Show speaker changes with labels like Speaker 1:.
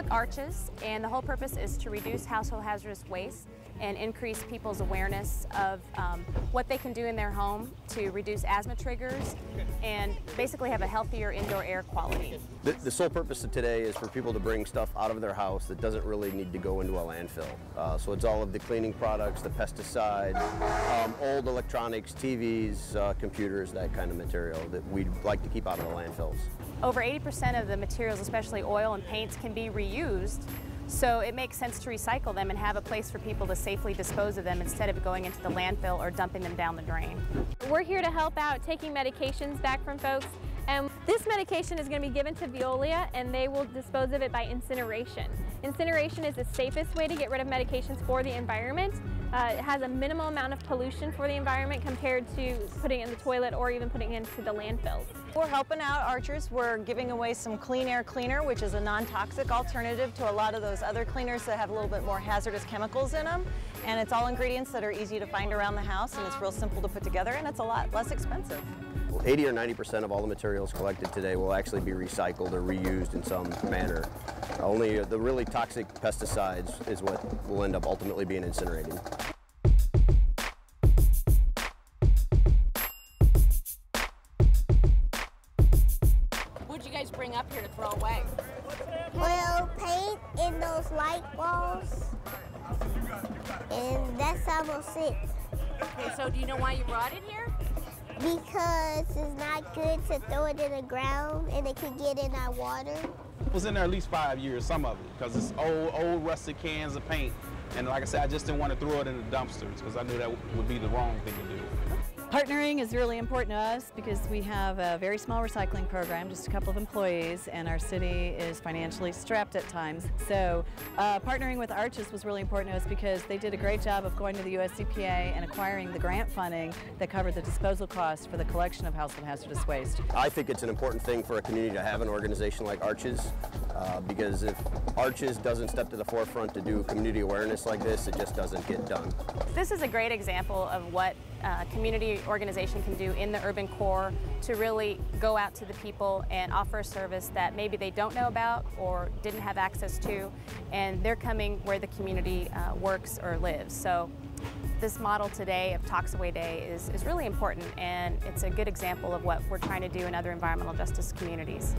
Speaker 1: ARCHS, and the whole purpose is to reduce household hazardous waste and increase people's awareness of what they can do in their home to reduce asthma triggers and basically have a healthier indoor air quality.
Speaker 2: The sole purpose of today is for people to bring stuff out of their house that doesn't really need to go into a landfill. So it's all of the cleaning products, the pesticides, old electronics, TVs, computers, that kind of material that we'd like to keep out of the landfills.
Speaker 1: Over 80% of the materials, especially oil and paints, can be reused. So it makes sense to recycle them and have a place for people to safely dispose of them instead of going into the landfill or dumping them down the drain.
Speaker 3: We're here to help out taking medications back from folks, and this medication is going to be given to Veolia and they will dispose of it by incineration. Incineration is the safest way to get rid of medications for the environment. It has a minimal amount of pollution for the environment compared to putting it in the toilet or even putting it into the landfills.
Speaker 4: We're helping out ARCHS. We're giving away some clean air cleaner, which is a non-toxic alternative to a lot of those other cleaners that have a little bit more hazardous chemicals in them. And it's all ingredients that are easy to find around the house, and it's real simple to put together, and it's a lot less expensive.
Speaker 2: 80 or 90% of all the materials collected today will actually be recycled or reused in some manner. Only the really toxic pesticides is what will end up ultimately being incinerated.
Speaker 5: What did you guys bring up here to throw away?
Speaker 6: Well, paint in those light balls, and that's almost it.
Speaker 5: Okay, so do you know why you brought it here?
Speaker 6: Because it's not good to throw it in the ground and it can get in our water.
Speaker 7: It was in there at least 5 years, some of it, because it's old rusted cans of paint. And like I said, I just didn't want to throw it in the dumpsters because I knew that would be the wrong thing to do.
Speaker 8: Partnering is really important to us because we have a very small recycling program, just a couple of employees, and our city is financially strapped at times. So partnering with ARCHS was really important to us because they did a great job of going to the US EPA and acquiring the grant funding that covered the disposal costs for the collection of household hazardous waste.
Speaker 2: I think it's an important thing for a community to have an organization like ARCHS because if ARCHS doesn't step to the forefront to do community awareness like this, it just doesn't get done.
Speaker 1: This is a great example of what community organization can do in the urban core to really go out to the people and offer a service that maybe they don't know about or didn't have access to, and they're coming where the community works or lives. So this model today of Tox-Away Day is really important, and it's a good example of what we're trying to do in other environmental justice communities.